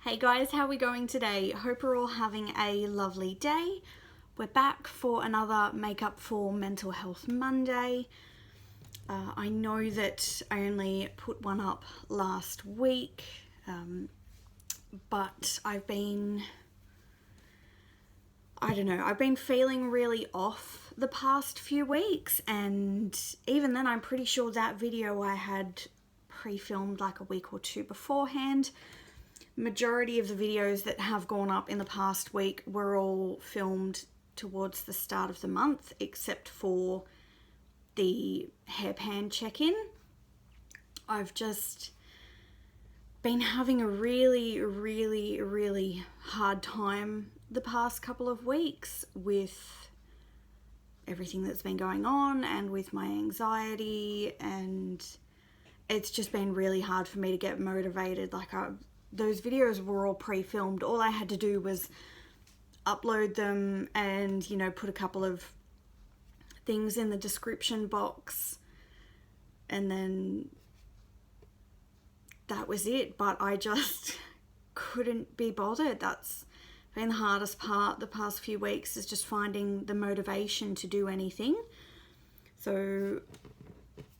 Hey guys, how are we going today? Hope we're all having a lovely day. We're back for another Makeup for Mental Health Monday. I know that I only put one up last week, but I've been feeling really off the past few weeks, and even then I'm pretty sure that video I had pre-filmed like a week or two beforehand. Majority of the videos that have gone up in the past week were all filmed towards the start of the month, except for the hairpan check-in. I've just been having a really hard time the past couple of weeks with everything that's been going on and with my anxiety, and it's just been really hard for me to get motivated. Those videos were all pre-filmed. All I had to do was upload them and, put a couple of things in the description box, and then that was it. But I just couldn't be bothered. That's been the hardest part the past few weeks, is just finding the motivation to do anything. So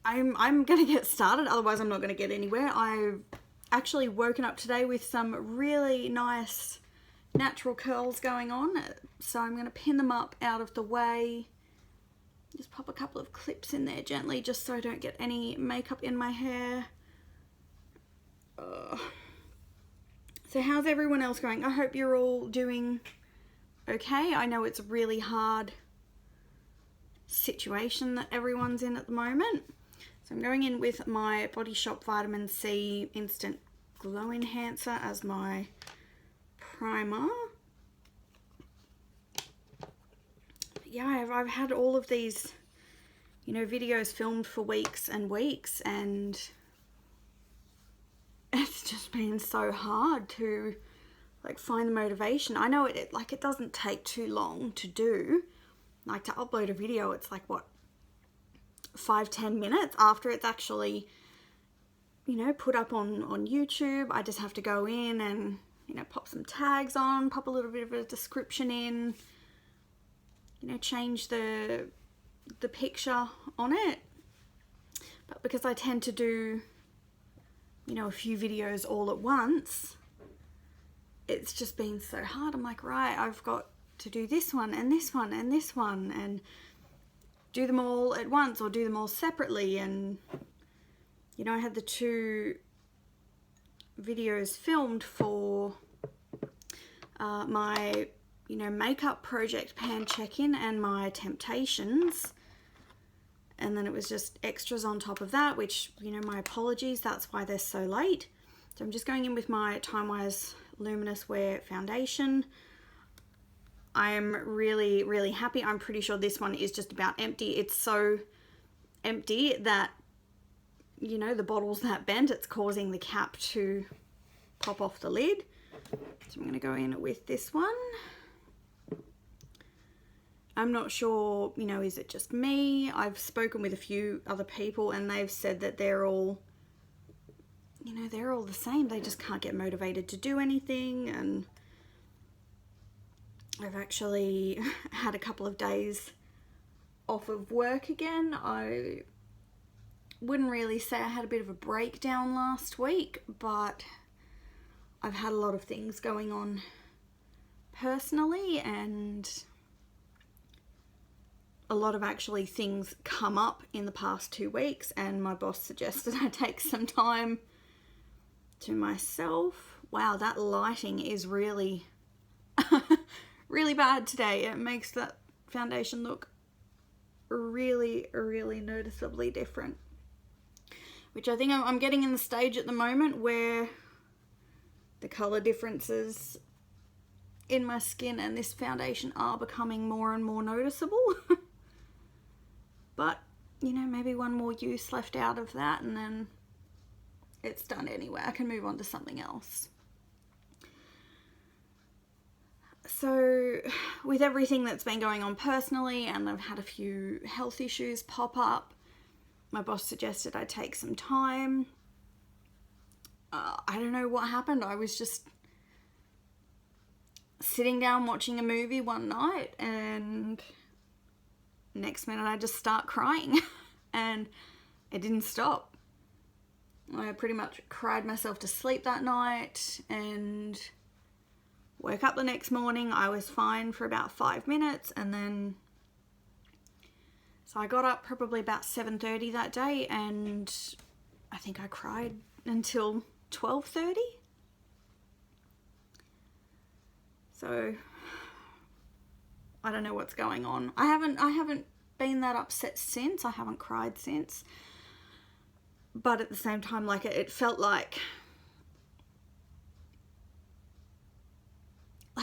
I'm gonna get started, otherwise I'm not gonna get anywhere. I've actually woken up today with some really nice natural curls going on, so I'm going to pin them up out of the way. Just pop a couple of clips in there gently just so I don't get any makeup in my hair. So how's everyone else going? I hope you're all doing okay. I know it's a really hard situation that everyone's in at the moment. So I'm going in with my Body Shop Vitamin C Instant Glow Enhancer as my primer. Yeah, I've had all of these, videos filmed for weeks and weeks, and it's just been so hard to find the motivation. I know it doesn't take too long to do. To upload a video, it's 5-10 minutes after it's actually put up on YouTube. I just have to go in and pop some tags on, pop a little bit of a description in, change the picture on it. But because I tend to do a few videos all at once, it's just been so hard. I'm like, right, I've got to do this one and this one and this one, and do them all at once or do them all separately. And I had the two videos filmed for my makeup project pan check-in and my temptations, and then it was just extras on top of that, which my apologies, that's why they're so late. So I'm just going in with my Time Wise Luminous Wear foundation. I'm really happy. I'm pretty sure this one is just about empty. It's so empty that, the bottle's that bent, it's causing the cap to pop off the lid. So I'm going to go in with this one. I'm not sure, is it just me? I've spoken with a few other people and they've said that they're all, they're all the same. They just can't get motivated to do anything. And I've actually had a couple of days off of work again. I wouldn't really say I had a bit of a breakdown last week, but I've had a lot of things going on personally, and a lot of actually things come up in the past 2 weeks, and my boss suggested I take some time to myself. Wow, that lighting is really really bad today. It makes that foundation look really noticeably different, which I think I'm getting in the stage at the moment where the color differences in my skin and this foundation are becoming more and more noticeable. But maybe one more use left out of that and then it's done anyway. I can move on to something else. So with everything that's been going on personally, and I've had a few health issues pop up, my boss suggested I take some time. I don't know what happened. I was just sitting down watching a movie one night, and next minute I just start crying and it didn't stop. I pretty much cried myself to sleep that night and woke up the next morning. I was fine for about 5 minutes, and then so I got up probably about 7:30 that day, and I think I cried until 12:30. So I don't know what's going on. I haven't been that upset since. I haven't cried since. But at the same time, like, it felt like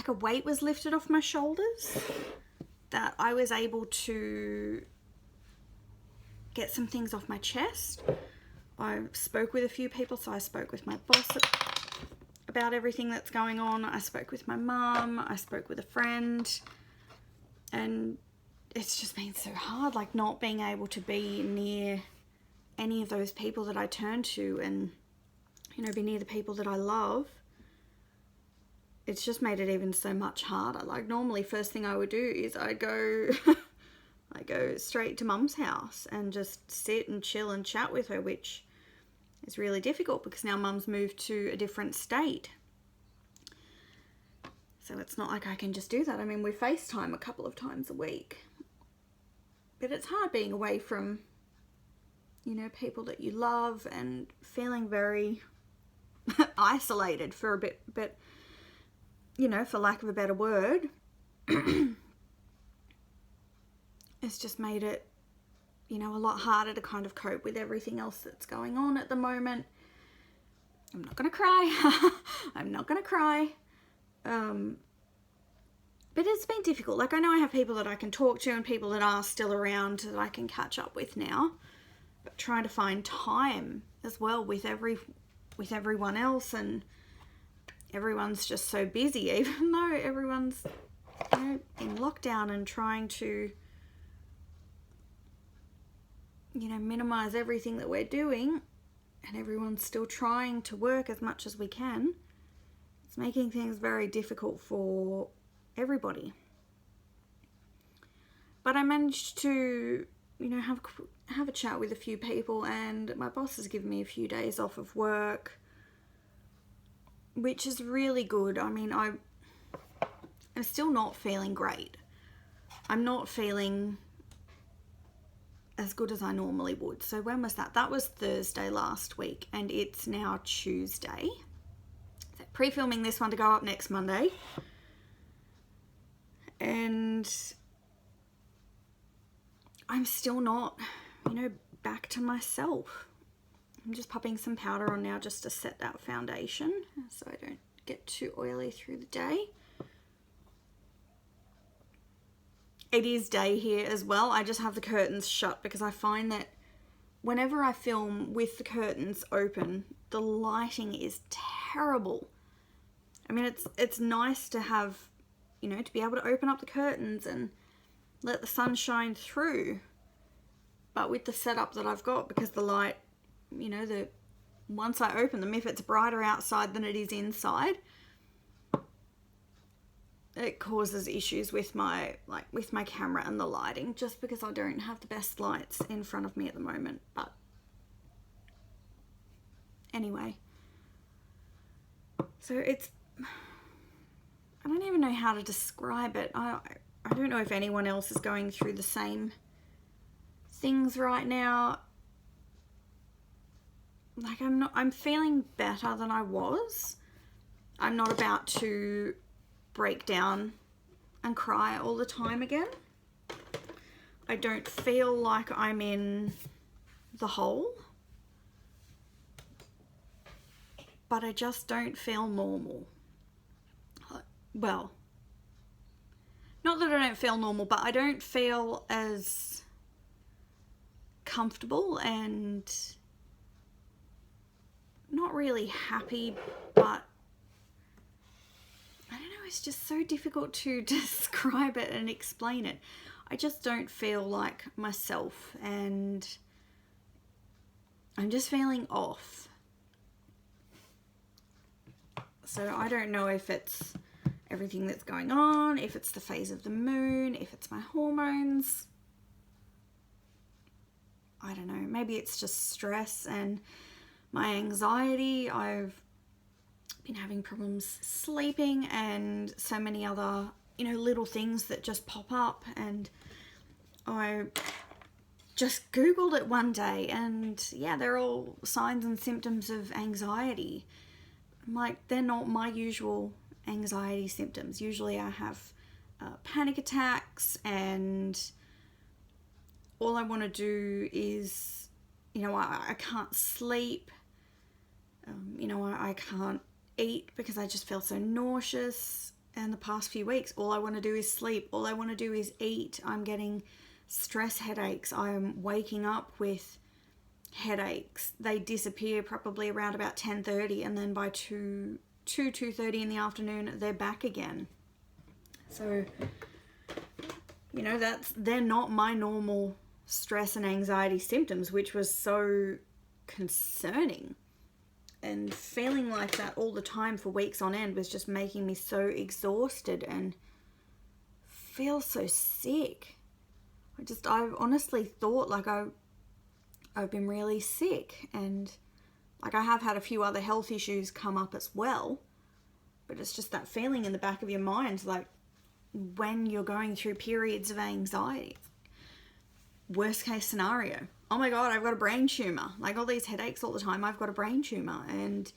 a weight was lifted off my shoulders, that I was able to get some things off my chest. I spoke with a few people, so I spoke with my boss about everything that's going on. I spoke with my mum, I spoke with a friend, and it's just been so hard, like, not being able to be near any of those people that I turn to and, you know, be near the people that I love. It's just made it even so much harder. Like, normally first thing I would do is I'd go I go straight to Mum's house and just sit and chill and chat with her, which is really difficult because now Mum's moved to a different state. So it's not like I can just do that. I mean, we FaceTime a couple of times a week. But it's hard being away from, you know, people that you love and feeling very isolated for a bit, but, you know, for lack of a better word, it's just made it, you know, a lot harder to kind of cope with everything else that's going on at the moment. I'm not going to cry. I'm not going to cry. But it's been difficult. Like, I know I have people that I can talk to and people that are still around that I can catch up with now. But trying to find time as well with everyone else, and everyone's just so busy, even though everyone's, you know, in lockdown and trying to, you know, minimize everything that we're doing, and everyone's still trying to work as much as we can. It's making things very difficult for everybody. But I managed to, you know, have a chat with a few people, and my boss has given me a few days off of work, which is really good. I mean, I'm still not feeling great. I'm not feeling as good as I normally would. So when was that? That was Thursday last week, and it's now Tuesday. So pre-filming this one to go up next Monday. And I'm still not, you know, back to myself. I'm just popping some powder on now just to set that foundation so I don't get too oily through the day. It is day here as well. I just have the curtains shut because I find that whenever I film with the curtains open, the lighting is terrible. I mean, it's nice to have, you know, to be able to open up the curtains and let the sun shine through. But with the setup that I've got, because the light, you know, once I open them, if it's brighter outside than it is inside, it causes issues with my camera and the lighting, just because I don't have the best lights in front of me at the moment. But anyway, so I don't even know how to describe it. I don't know if anyone else is going through the same things right now. Like, I'm feeling better than I was. I'm not about to break down and cry all the time again. I don't feel like I'm in the hole. But I just don't feel normal. Well, not that I don't feel normal, but I don't feel as comfortable and not really happy, but I don't know, it's just so difficult to describe it and explain it. I just don't feel like myself, and I'm just feeling off. So I don't know if it's everything that's going on, if it's the phase of the moon, if it's my hormones. I don't know, maybe it's just stress and my anxiety. I've been having problems sleeping and so many other, little things that just pop up. And I just Googled it one day, and yeah, they're all signs and symptoms of anxiety. I'm like, they're not my usual anxiety symptoms. Usually I have panic attacks, and all I want to do is, I can't sleep. I can't eat because I just feel so nauseous. And the past few weeks, all I want to do is sleep. All I want to do is eat. I'm getting stress headaches. I'm waking up with headaches. They disappear probably around about 10:30, and then by 2:30 in the afternoon, they're back again. So, they're not my normal stress and anxiety symptoms, which was so concerning. And feeling like that all the time for weeks on end was just making me so exhausted and feel so sick. I've honestly thought like I've been really sick, and like I have had a few other health issues come up as well, but it's just that feeling in the back of your mind, like when you're going through periods of anxiety. Worst case scenario, oh my god, I've got a brain tumor. Like all these headaches all the time, I've got a brain tumor, and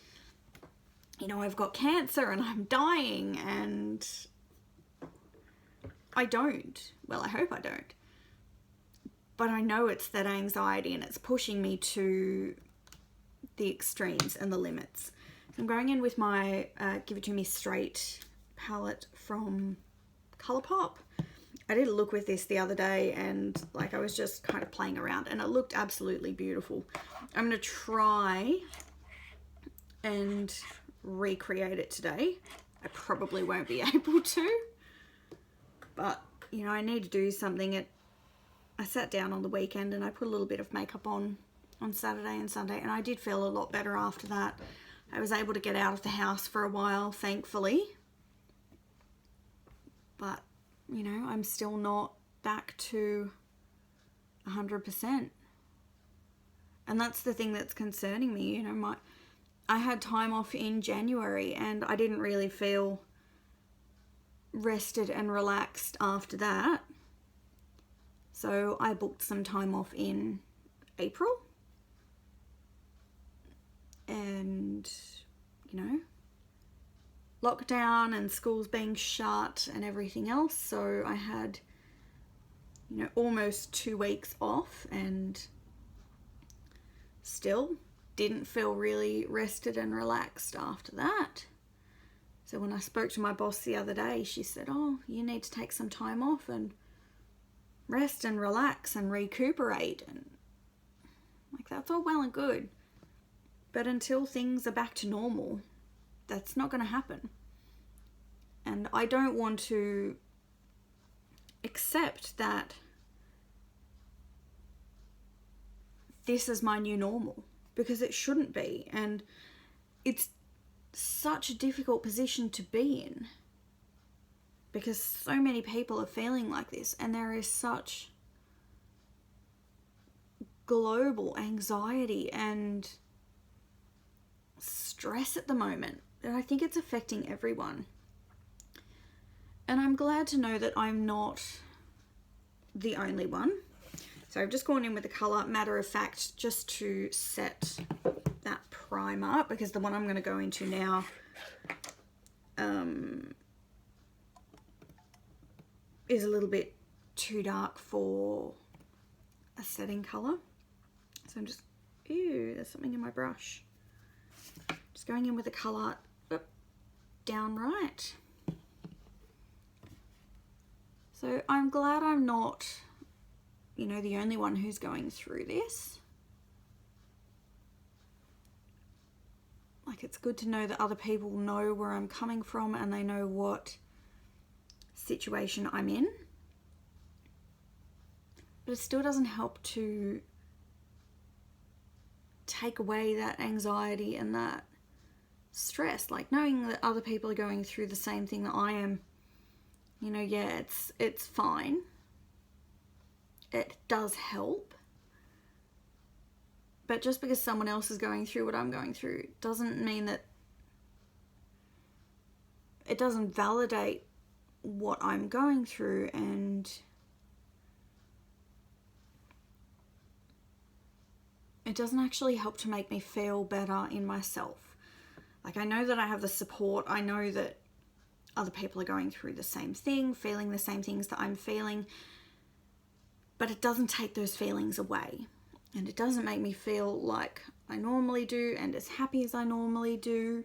I've got cancer and I'm dying, and I don't. Well, I hope I don't. But I know it's that anxiety, and it's pushing me to the extremes and the limits. So I'm going in with my Give It To Me Straight palette from Colourpop. I did a look with this the other day, and like I was just kind of playing around, and it looked absolutely beautiful. I'm going to try and recreate it today. I probably won't be able to, but I need to do something. I sat down on the weekend and I put a little bit of makeup on Saturday and Sunday, and I did feel a lot better after that. I was able to get out of the house for a while, thankfully, but I'm still not back to 100%. And that's the thing that's concerning me. I had time off in January, and I didn't really feel rested and relaxed after that. So I booked some time off in April. And, lockdown and schools being shut and everything else. So I had, almost 2 weeks off, and still didn't feel really rested and relaxed after that. So when I spoke to my boss the other day, she said, oh, you need to take some time off and rest and relax and recuperate. And like, that's all well and good, but until things are back to normal, that's not going to happen. And I don't want to accept that this is my new normal, because it shouldn't be. And it's such a difficult position to be in, because so many people are feeling like this, and there is such global anxiety and stress at the moment that I think it's affecting everyone. And I'm glad to know that I'm not the only one. So I've just gone in with the colour Matter of Fact just to set that primer, because the one I'm going to go into now is a little bit too dark for a setting colour. So I'm just, ew, there's something in my brush. Just going in with the colour down right. So I'm glad I'm not, the only one who's going through this. Like, it's good to know that other people know where I'm coming from, and they know what situation I'm in. But it still doesn't help to take away that anxiety and that stress, like knowing that other people are going through the same thing that I am. You know, yeah, it's fine. It does help. But just because someone else is going through what I'm going through doesn't mean that it doesn't validate what I'm going through, and it doesn't actually help to make me feel better in myself. Like, I know that I have the support. I know that other people are going through the same thing, feeling the same things that I'm feeling, but it doesn't take those feelings away. And it doesn't make me feel like I normally do and as happy as I normally do.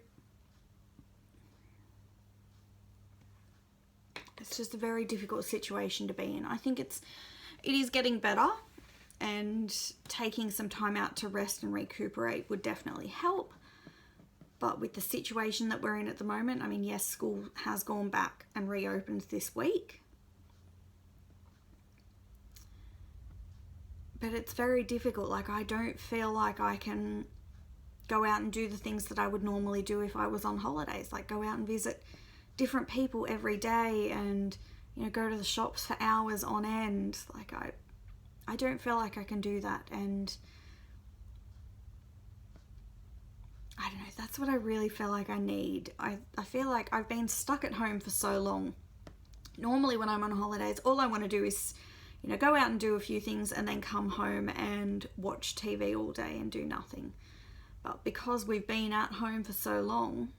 It's just a very difficult situation to be in. I think it is getting better, and taking some time out to rest and recuperate would definitely help. But with the situation that we're in at the moment, I mean, yes, school has gone back and reopened this week. But it's very difficult. Like, I don't feel like I can go out and do the things that I would normally do if I was on holidays. Like, go out and visit different people every day and, you know, go to the shops for hours on end. Like, I don't feel like I can do that. And I don't know, that's what I really feel like I need. I feel like I've been stuck at home for so long. Normally when I'm on holidays, all I want to do is, you know, go out and do a few things and then come home and watch TV all day and do nothing. But because we've been at home for so long,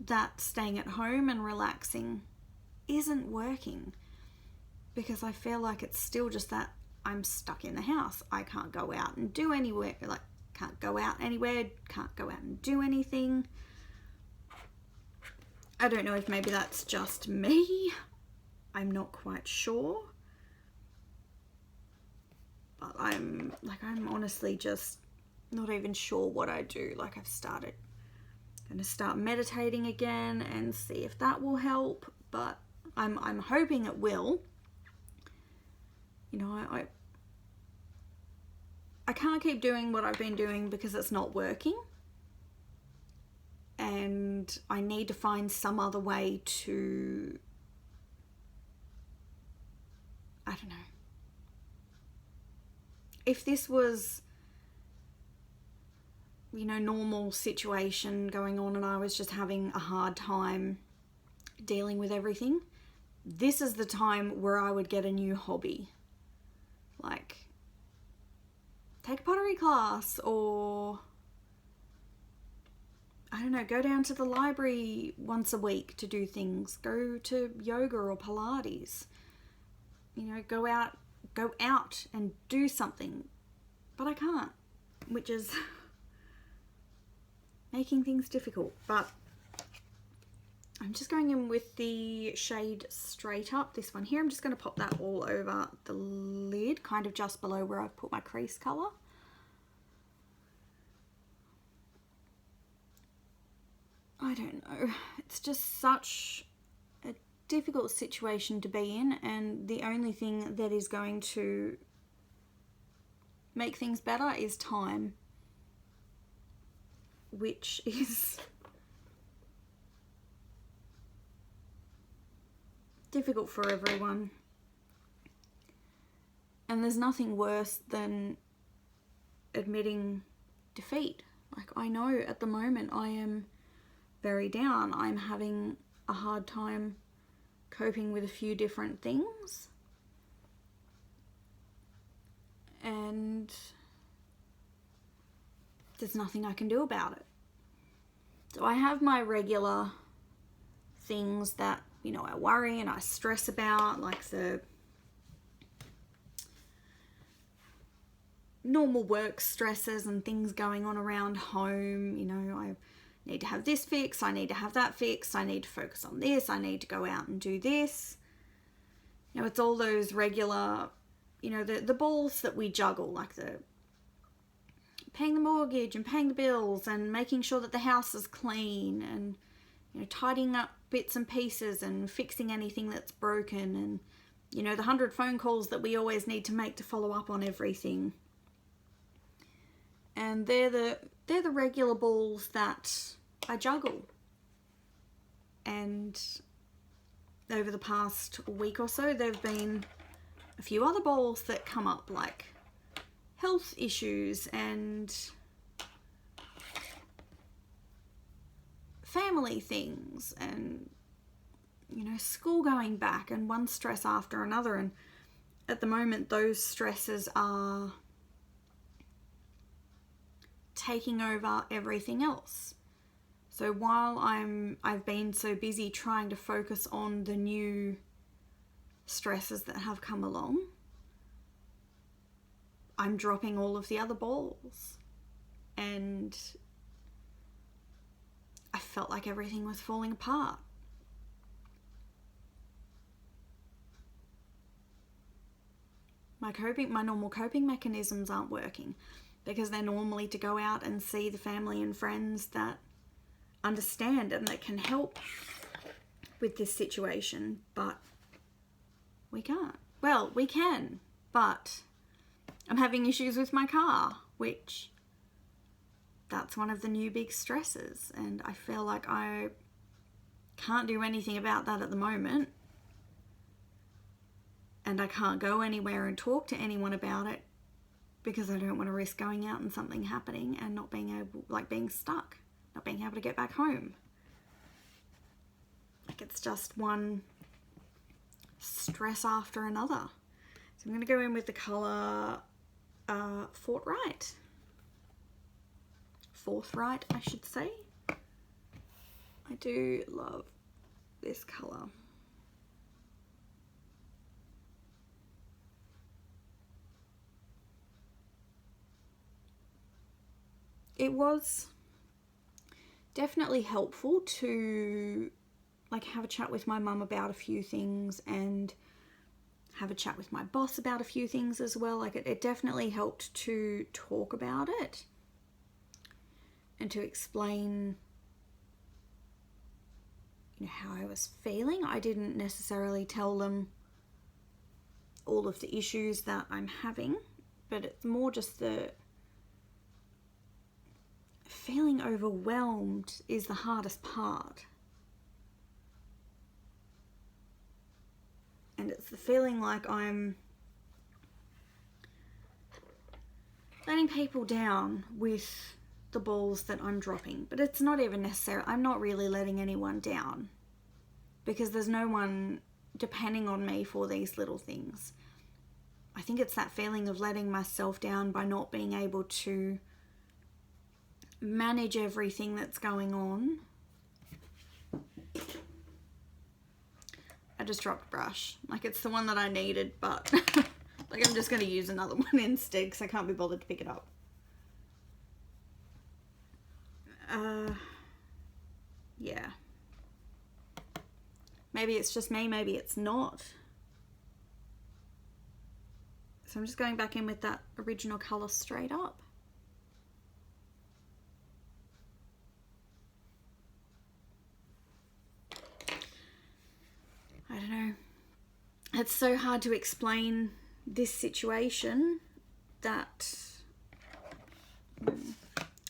that staying at home and relaxing isn't working, because I feel like it's still just that I'm stuck in the house. I can't go out and do anywhere, like, can't go out anywhere, can't go out and do anything. I don't know if maybe that's just me. I'm not quite sure. But I'm honestly just not even sure what I do. Like, I'm gonna start meditating again and see if that will help, but I'm hoping it will. You know, I can't keep doing what I've been doing because it's not working. And I need to find some other way to, I don't know. If this was, you know, normal situation going on and I was just having a hard time dealing with everything, this is the time where I would get a new hobby. Like, take a pottery class, or, I don't know, go down to the library once a week to do things. Go to yoga or Pilates. You know, go out and do something. But I can't, which is making things difficult. But I'm just going in with the shade Straight Up, this one here. I'm just going to pop that all over the lid, kind of just below where I've put my crease colour. I don't know. It's just such a difficult situation to be in, and the only thing that is going to make things better is time, which is difficult for everyone. And there's nothing worse than admitting defeat. Like, I know at the moment I am very down. I'm having a hard time coping with a few different things. And there's nothing I can do about it. So I have my regular things that, you know, I worry and I stress about, like the normal work stresses and things going on around home. You know, I need to have this fixed, I need to have that fixed, I need to focus on this, I need to go out and do this. You know, it's all those regular, you know, the balls that we juggle, like the paying the mortgage and paying the bills and making sure that the house is clean and, you know, tidying up bits and pieces and fixing anything that's broken, and, you know, the 100 phone calls that we always need to make to follow up on everything. And they're the regular balls that I juggle. And over the past week or so, there have been a few other balls that come up, like health issues and family things and, you know, school going back, and one stress after another. And at the moment, those stresses are taking over everything else. So while I've been so busy trying to focus on the new stresses that have come along, I'm dropping all of the other balls. And I felt like everything was falling apart. My normal coping mechanisms aren't working, because they're normally to go out and see the family and friends that understand and that can help with this situation, but we can't. Well, we can, but I'm having issues with my car, which that's one of the new big stresses, and I feel like I can't do anything about that at the moment, and I can't go anywhere and talk to anyone about it because I don't want to risk going out and something happening and not being able, like being stuck, not being able to get back home. Like, it's just one stress after another. So I'm going to go in with the colour Forthright, I should say. I do love this colour. It was definitely helpful to like have a chat with my mum about a few things and have a chat with my boss about a few things as well. Like it definitely helped to talk about it and to explain, you know, how I was feeling. I didn't necessarily tell them all of the issues that I'm having, but it's more just the feeling overwhelmed is the hardest part. And it's the feeling like I'm letting people down with the balls that I'm dropping. But it's not even necessary. I'm not really letting anyone down, because there's no one depending on me for these little things. I think it's that feeling of letting myself down by not being able to manage everything that's going on. I just dropped a brush. Like, it's the one that I needed, but like I'm just going to use another one instead because I can't be bothered to pick it up. Yeah. Maybe it's just me, maybe it's not. So I'm just going back in with that original colour straight up. I don't know. It's so hard to explain this situation that...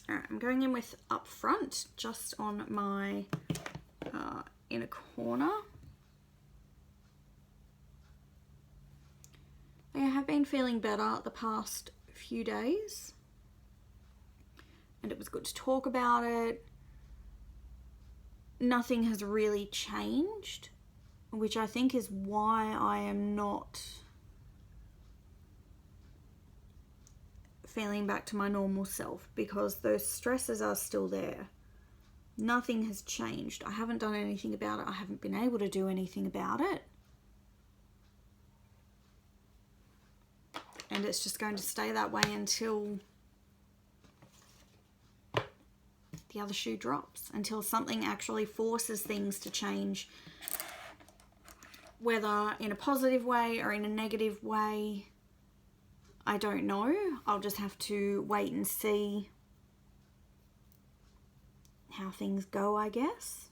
Alright, I'm going in with up front, just on my inner corner. I have been feeling better the past few days, and it was good to talk about it. Nothing has really changed, which I think is why I am not feeling back to my normal self, because those stresses are still there. Nothing has changed. I haven't done anything about it. I haven't been able to do anything about it. And it's just going to stay that way until the other shoe drops, until something actually forces things to change, whether in a positive way or in a negative way. I don't know. I'll just have to wait and see how things go, I guess.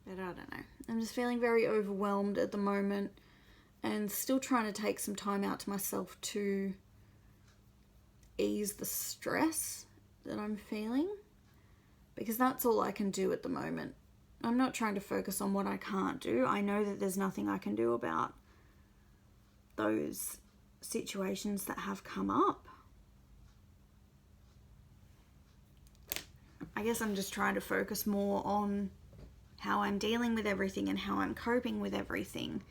But I don't know. I'm just feeling very overwhelmed at the moment and still trying to take some time out to myself to ease the stress that I'm feeling, because that's all I can do at the moment. I'm not trying to focus on what I can't do. I know that there's nothing I can do about those situations that have come up. I guess I'm just trying to focus more on how I'm dealing with everything and how I'm coping with everything,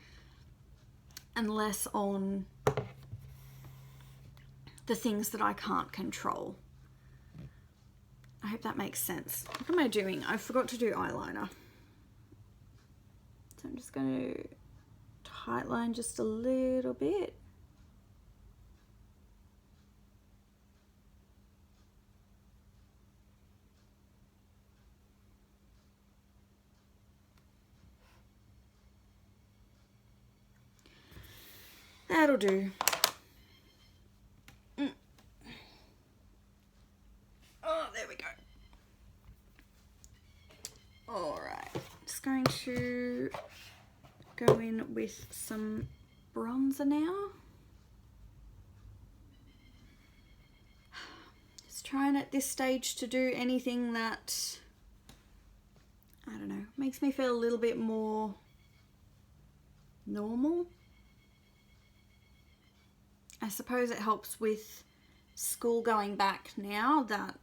and less on the things that I can't control. I hope that makes sense. What am I doing? I forgot to do eyeliner. So I'm just going to tightline just a little bit. That'll do. Oh, there we go. Alright, just going to go in with some bronzer now. Just trying at this stage to do anything that, I don't know, makes me feel a little bit more normal. I suppose it helps with school going back now that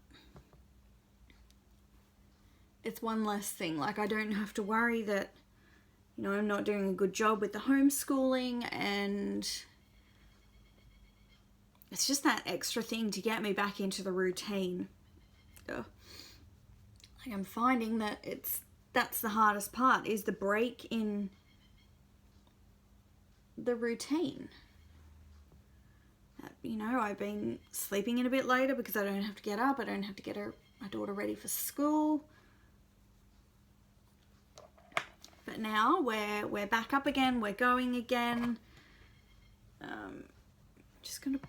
it's one less thing. Like, I don't have to worry that, you know, I'm not doing a good job with the homeschooling, and it's just that extra thing to get me back into the routine. Ugh. Like, I'm finding that that's the hardest part, is the break in the routine. You know, I've been sleeping in a bit later because I don't have to get up. I don't have to get my daughter ready for school. But now we're back up again. We're going again. Just going to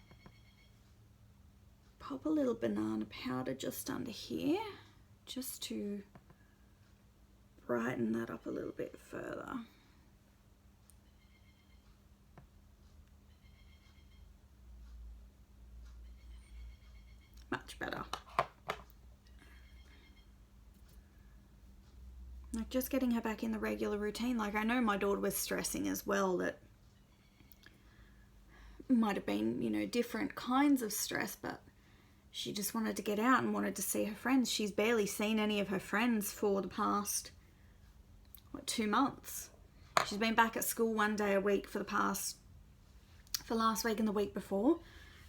pop a little banana powder just under here, just to brighten that up a little bit further. Much better. Like, just getting her back in the regular routine. Like, I know my daughter was stressing as well, that might have been, you know, different kinds of stress, but she just wanted to get out and wanted to see her friends. She's barely seen any of her friends for the past, 2 months. She's been back at school 1 day a week for last week and the week before.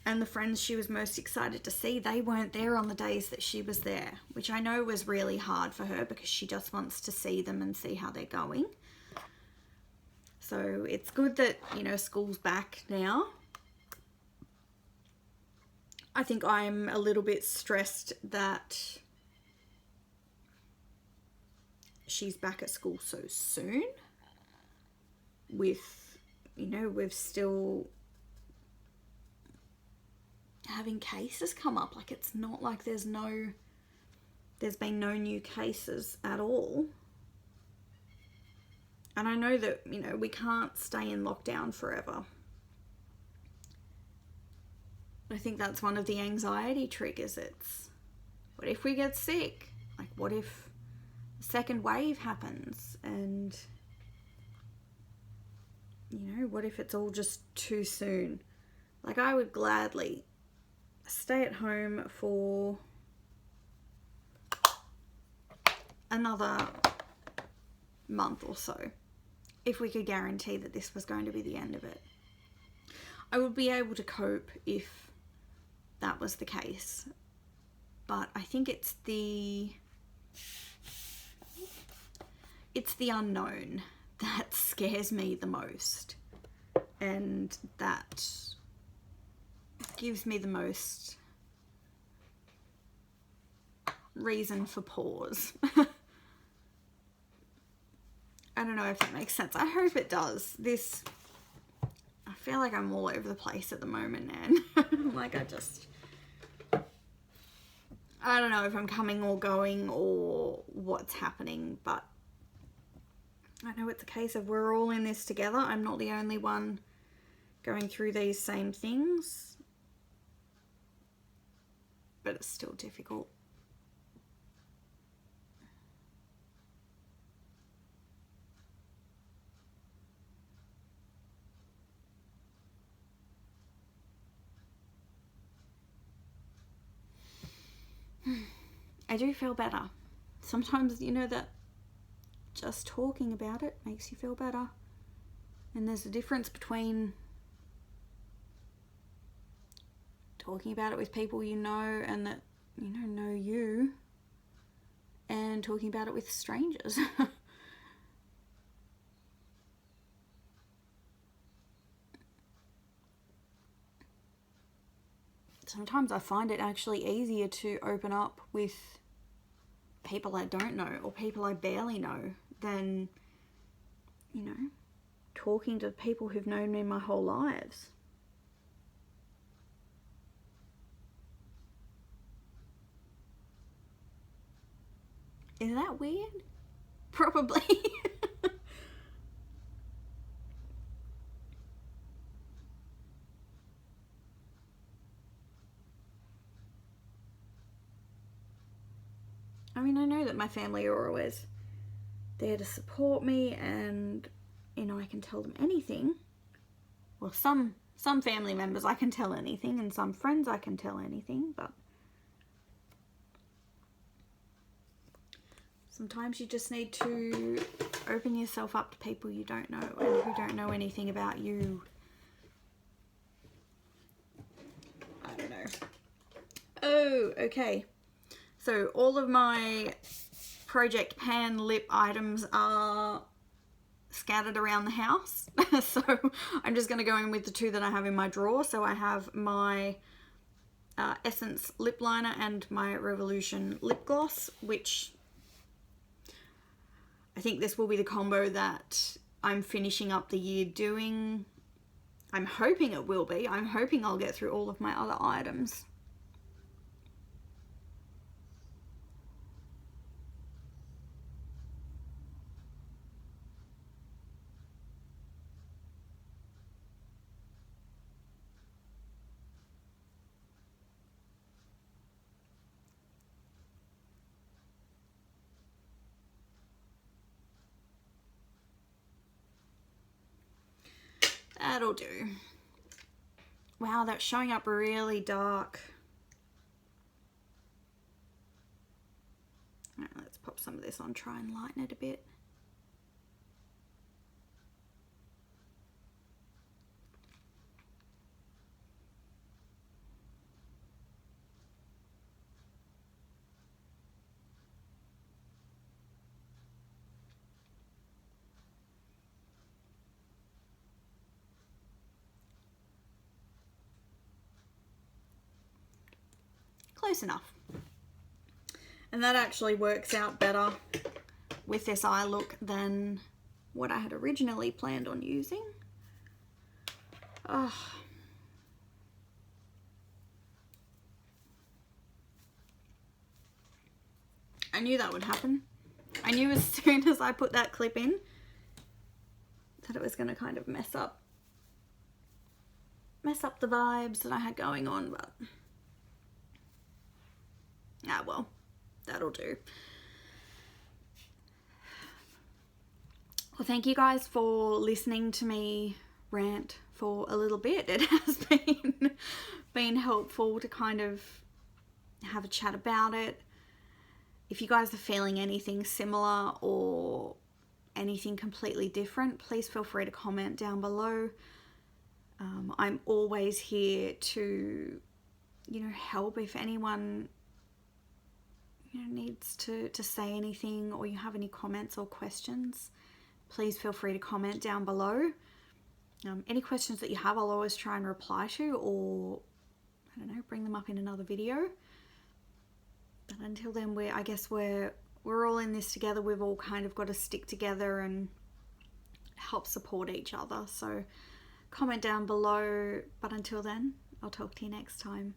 And the friends she was most excited to see, they weren't there on the days that she was there, which I know was really hard for her because she just wants to see them and see how they're going. So it's good that, you know, school's back now. I think I'm a little bit stressed that she's back at school so soon. With, you know, we've still having cases come up. Like, it's not like there's been no new cases at all. And I know that, you know, we can't stay in lockdown forever. I think that's one of the anxiety triggers. It's, what if we get sick? Like, what if the second wave happens? And, you know, what if it's all just too soon? Like, I would gladly stay at home for another month or so if we could guarantee that this was going to be the end of it. I would be able to cope if that was the case, but I think it's the unknown that scares me the most, and that gives me the most reason for pause. I don't know if that makes sense. I hope it does. I feel like I'm all over the place at the moment, man. Like, I don't know if I'm coming or going or what's happening, but I know it's a case of we're all in this together. I'm not the only one going through these same things. but it's still difficult. I do feel better. Sometimes, you know, that just talking about it makes you feel better. And there's a difference between talking about it with people you know and that, you know you, and talking about it with strangers. Sometimes I find it actually easier to open up with people I don't know or people I barely know than, you know, talking to people who've known me my whole lives. Is that weird? Probably. I mean, I know that my family are always there to support me, and, you know, I can tell them anything. Well, some family members I can tell anything, and some friends I can tell anything, but sometimes you just need to open yourself up to people you don't know and who don't know anything about you. I don't know. Oh, okay. So all of my Project Pan lip items are scattered around the house. So I'm just going to go in with the two that I have in my drawer. So I have my Essence lip liner and my Revolution lip gloss, which I think this will be the combo that I'm finishing up the year doing. I'm hoping it will be. I'm hoping I'll get through all of my other items. That'll do. Wow, that's showing up really dark. All right, let's pop some of this on, try and lighten it a bit. Close enough. And that actually works out better with this eye look than what I had originally planned on using. Oh. I knew that would happen. I knew as soon as I put that clip in that it was going to kind of mess up the vibes that I had going on, but well, that'll do. Well, thank you guys for listening to me rant for a little bit. It has been helpful to kind of have a chat about it. If you guys are feeling anything similar or anything completely different, please feel free to comment down below. I'm always here to, you know, help if anyone, you know, needs to say anything, or you have any comments or questions. Please feel free to comment down below. Any questions that you have, I'll always try and reply to, or I don't know, bring them up in another video. But until then, I guess we're all in this together. We've all kind of got to stick together and help support each other. So comment down below. But until then, I'll talk to you next time.